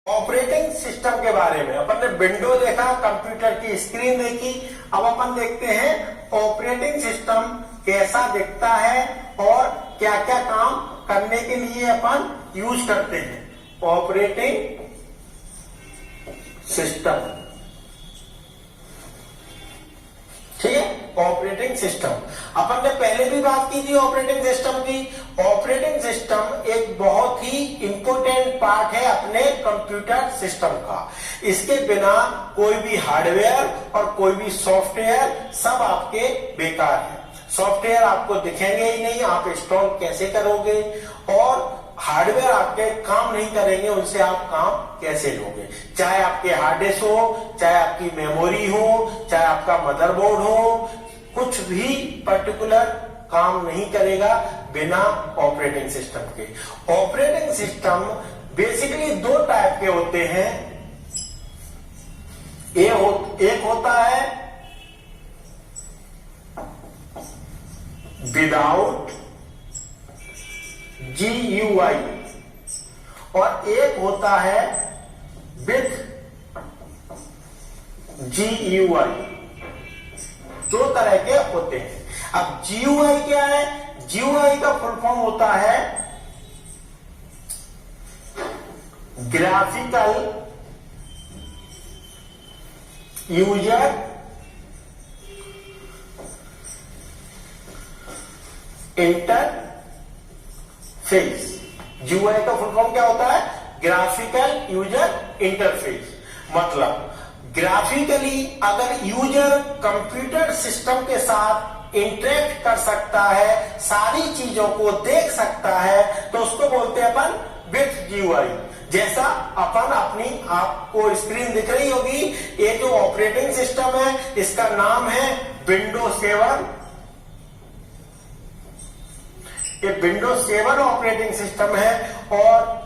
Operating system के बारे में अपन ने विंडो देखा, कंप्यूटर की स्क्रीन देखी। अब अपन देखते हैं ऑपरेटिंग सिस्टम कैसा दिखता है और क्या क्या काम करने के लिए अपन यूज करते हैं। ऑपरेटिंग सिस्टम, ठीक है। ऑपरेटिंग सिस्टम अपन ने पहले भी बात की थी ऑपरेटिंग सिस्टम की। ऑपरेटिंग सिस्टम एक बहुत ही इंपॉर्टेंट पार्ट है अपने कंप्यूटर सिस्टम का। इसके बिना कोई भी हार्डवेयर और कोई भी सॉफ्टवेयर सब आपके बेकार है। सॉफ्टवेयर आपको दिखेंगे ही नहीं, आप इंस्टॉल कैसे करोगे, और हार्डवेयर आपके काम नहीं करेंगे, उनसे आप काम कैसे लोगे। चाहे आपके हार्ड डिस्क हो, चाहे आपकी मेमोरी हो, चाहे आपका मदरबोर्ड हो, कुछ भी पर्टिकुलर काम नहीं करेगा बिना ऑपरेटिंग सिस्टम के। ऑपरेटिंग सिस्टम बेसिकली दो टाइप के होते हैं। एक होता है विदाउट GUI और एक होता है विथ GUI। दो तरह के होते हैं। अब GUI क्या है? GUI का फुल फॉर्म होता है ग्राफिकल यूजर इंटरफेस। GUI का फुल फॉर्म क्या होता है? Graphical user interface. मतलब ग्राफिकली अगर यूजर कंप्यूटर सिस्टम के साथ इंटरेक्ट कर सकता है, सारी चीजों को देख सकता है, तो उसको बोलते हैं अपन विथ GUI। जैसा अपन अपनी आपको स्क्रीन दिख रही होगी, ये जो ऑपरेटिंग सिस्टम है इसका नाम है विंडोज 7। ये विंडोज 7 ऑपरेटिंग सिस्टम है और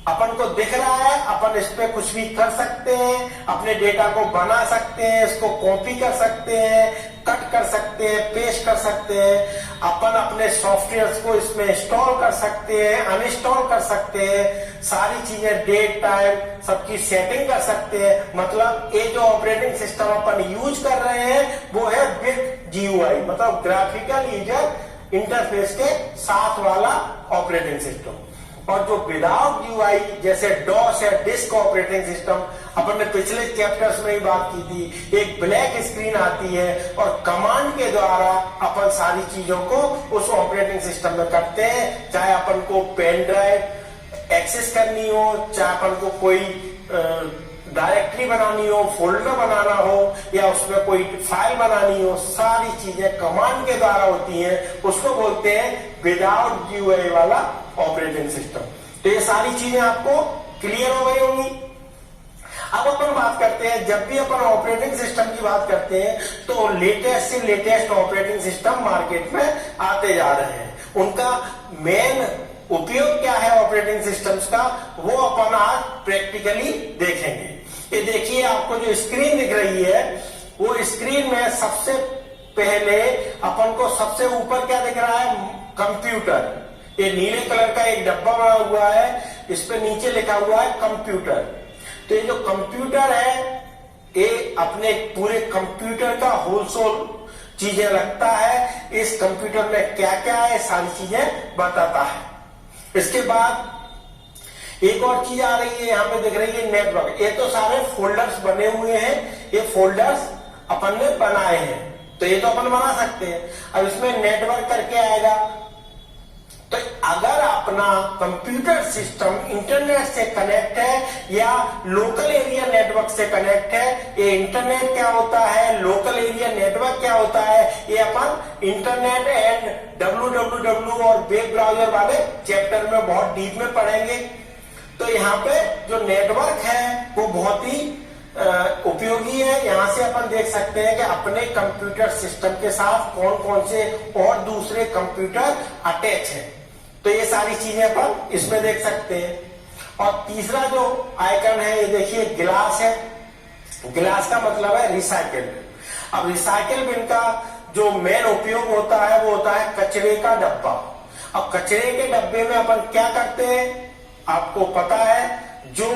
अपन को दिख रहा है। अपन इस पे कुछ भी कर सकते हैं, अपने डेटा को बना सकते हैं, इसको कॉपी कर सकते हैं, कट कर सकते हैं, पेस्ट कर सकते हैं। अपन अपने सॉफ्टवेयर को इसमें इंस्टॉल कर सकते हैं, अनइंस्टॉल कर सकते हैं। सारी चीजें डेट टाइम सबकी सेटिंग कर सकते हैं। मतलब ये जो ऑपरेटिंग सिस्टम अपन यूज कर रहे हैं वो है विथ GUI, मतलब ग्राफिकल यूजर इंटरफेस के साथ वाला ऑपरेटिंग सिस्टम। और जो विदाउट GUI जैसे डॉस या डिस्क ऑपरेटिंग सिस्टम, अपन ने पिछले चैप्टर्स में ही बात की थी। एक ब्लैक स्क्रीन आती है और कमांड के द्वारा अपन सारी चीजों को उस ऑपरेटिंग सिस्टम में करते हैं। चाहे अपन को पेन ड्राइव एक्सेस करनी हो, चाहे अपन को कोई डायरेक्टरी बनानी हो, फोल्डर बनाना हो, या उसमें कोई फाइल बनानी हो, सारी चीजें कमांड के द्वारा होती हैं। उसको बोलते हैं विदाउट GUI वाला ऑपरेटिंग सिस्टम। तो ये सारी चीजें आपको क्लियर हो गई होंगी। अब अपन बात करते हैं, जब भी अपन ऑपरेटिंग सिस्टम की बात करते हैं तो लेटेस्ट से लेटेस्ट ऑपरेटिंग सिस्टम मार्केट में आते जा रहे हैं। उनका मेन उपयोग क्या है ऑपरेटिंग सिस्टम्स का, वो अपन आज प्रैक्टिकली देखेंगे। ये देखिए, आपको जो स्क्रीन दिख रही है वो स्क्रीन में सबसे पहले अपन को सबसे ऊपर क्या दिख रहा है? कंप्यूटर। ये नीले कलर का एक डब्बा बना हुआ है, इस पे नीचे लिखा हुआ है कंप्यूटर। तो ये जो कंप्यूटर है ये अपने पूरे कंप्यूटर का होलसेल चीजें रखता है। इस कंप्यूटर में क्या क्या है सारी चीजें बताता है। इसके बाद एक और चीज आ रही है, यहाँ पे दिख रही है नेटवर्क। ये तो सारे फोल्डर्स बने हुए हैं, ये फोल्डर्स अपन ने बनाए हैं, तो ये तो अपन बना सकते हैं। अब इसमें नेटवर्क करके आएगा। तो अगर अपना कंप्यूटर सिस्टम इंटरनेट से कनेक्ट है या लोकल एरिया नेटवर्क से कनेक्ट है, ये इंटरनेट क्या होता है, लोकल एरिया नेटवर्क क्या होता है, ये अपन इंटरनेट एंड www और वेब ब्राउजर वाले चैप्टर में बहुत डीप में पढ़ेंगे। तो यहाँ पे जो नेटवर्क है वो बहुत ही उपयोगी है। यहाँ से अपन देख सकते हैं कि अपने कंप्यूटर सिस्टम के साथ कौन कौन से और दूसरे कंप्यूटर अटैच है। तो ये सारी चीजें अपन इसमें देख सकते हैं। और तीसरा जो आइकन है, ये देखिए ग्लास है। ग्लास का मतलब है रिसाइकिल। अब रिसाइकिल बिन का जो मेन उपयोग होता है वो होता है कचरे का डब्बा। अब कचरे के डब्बे में अपन क्या करते हैं, आपको पता है जो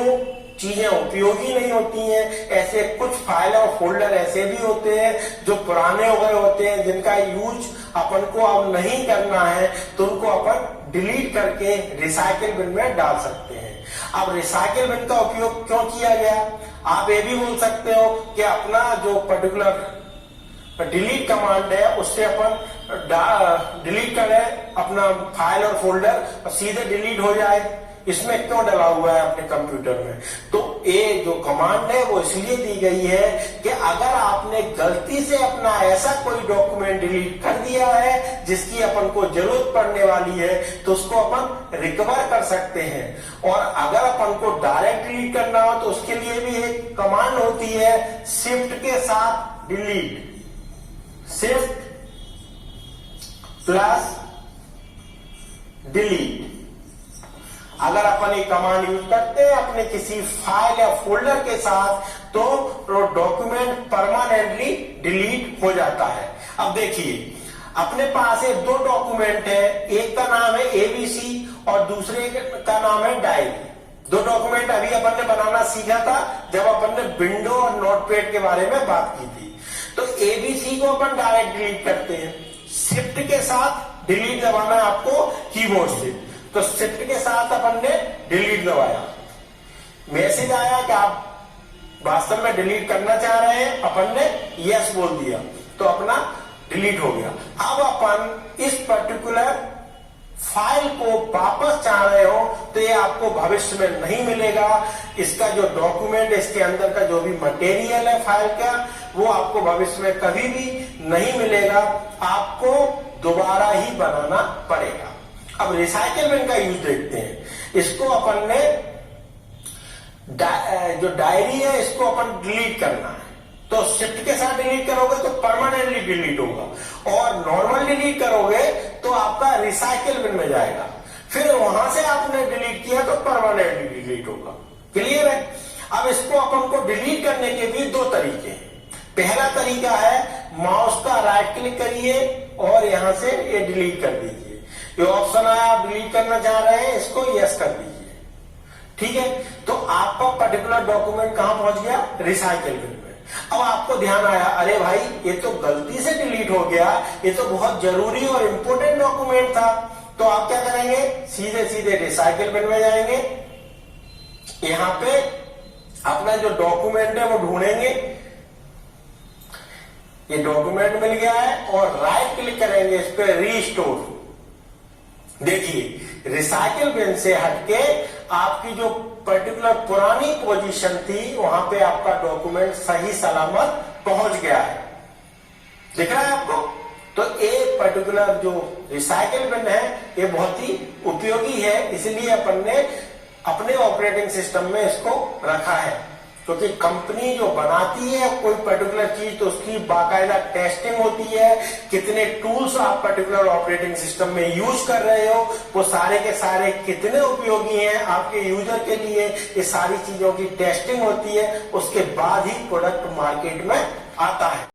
चीजें उपयोगी नहीं होती हैं, ऐसे कुछ फाइल और फोल्डर ऐसे भी होते हैं जो पुराने हो गए होते हैं, जिनका यूज अपन को अब नहीं करना है, तो उनको अपन डिलीट करके रिसाइकिल बिन में डाल सकते हैं। अब रिसाइकिल बिन का उपयोग क्यों किया गया? आप ये भी बोल सकते हो कि अपना जो पर्टिकुलर डिलीट कमांड है उससे अपन डिलीट करें अपना फाइल और फोल्डर और सीधे डिलीट हो जाए, इसमें क्यों डला हुआ है अपने कंप्यूटर में? तो ये जो कमांड है वो इसलिए दी गई है कि अगर आपने गलती से अपना ऐसा कोई डॉक्यूमेंट डिलीट कर दिया है जिसकी अपन को जरूरत पड़ने वाली है, तो उसको अपन रिकवर कर सकते हैं। और अगर अपन को डायरेक्ट डिलीट करना हो तो उसके लिए भी एक कमांड होती है, शिफ्ट के साथ डिलीट, शिफ्ट प्लस डिलीट। अगर अपन ये कमांड यूज करते हैं अपने किसी फाइल या फोल्डर के साथ, तो डॉक्यूमेंट परमानेंटली डिलीट हो जाता है। अब देखिए, अपने पास ये दो डॉक्यूमेंट है, एक का नाम है एबीसी और दूसरे का नाम है डायरी। दो डॉक्यूमेंट अभी अपन ने बनाना सीखा था जब अपन ने विंडो और नोटपैड के बारे में बात की थी। तो एबीसी को अपन डायरेक्ट डिलीट करते हैं, शिफ्ट के साथ डिलीट दबाना है आपको कीबोर्ड से। तो शिफ्ट के साथ अपन ने डिलीट दबाया, मैसेज आया कि आप वास्तव में डिलीट करना चाह रहे हैं, अपन ने यस बोल दिया तो अपना डिलीट हो गया। अब अपन इस पर्टिकुलर फाइल को वापस चाह रहे हो तो ये आपको भविष्य में नहीं मिलेगा। इसका जो डॉक्यूमेंट, इसके अंदर का जो भी मटेरियल है फाइल का, वो आपको भविष्य में कभी भी नहीं मिलेगा, आपको दोबारा ही बनाना पड़ेगा। अब रिसाइकिल बिन का यूज देखते हैं। इसको अपन ने जो डायरी है इसको अपन डिलीट करना है, तो शिफ्ट के साथ डिलीट करोगे तो परमानेंटली डिलीट होगा, और नॉर्मल डिलीट करोगे तो आपका रिसाइकिल बिन में जाएगा। फिर वहां से आपने डिलीट किया तो परमानेंटली डिलीट होगा। क्लियर है? अब इसको अपन को डिलीट करने के भी दो तरीके हैं। पहला तरीका है, माउस का राइट क्लिक करिए और यहां से ये डिलीट कर दीजिए। ये ऑप्शन आया, आप डिलीट करना चाह रहे हैं, इसको यस कर दीजिए। ठीक है, तो आपका पर्टिकुलर डॉक्यूमेंट कहां पहुंच गया? रिसाइकिल बिन में। अब आपको ध्यान आया, अरे भाई ये तो गलती से डिलीट हो गया, ये तो बहुत जरूरी और इंपॉर्टेंट डॉक्यूमेंट था। तो आप क्या करेंगे? सीधे सीधे रिसाइकिल बिन में जाएंगे, यहां पे अपना जो डॉक्यूमेंट है वो ढूंढेंगे, ये डॉक्यूमेंट मिल गया है, और राइट क्लिक करेंगे इस पे रीस्टोर। देखिए, रिसाइकिल बिन से हटके आपकी जो पर्टिकुलर पुरानी पोजीशन थी वहां पे आपका डॉक्यूमेंट सही सलामत पहुंच गया है। दिख रहा है आपको? तो एक पर्टिकुलर जो रिसाइकिल बिन है ये बहुत ही उपयोगी है, इसलिए अपन ने अपने ऑपरेटिंग सिस्टम में इसको रखा है। क्योंकि कंपनी जो बनाती है कोई पर्टिकुलर चीज तो उसकी बाकायदा टेस्टिंग होती है, कितने टूल्स आप पर्टिकुलर ऑपरेटिंग सिस्टम में यूज कर रहे हो, वो सारे के सारे कितने उपयोगी हैं आपके यूजर के लिए, ये सारी चीजों की टेस्टिंग होती है, उसके बाद ही प्रोडक्ट मार्केट में आता है।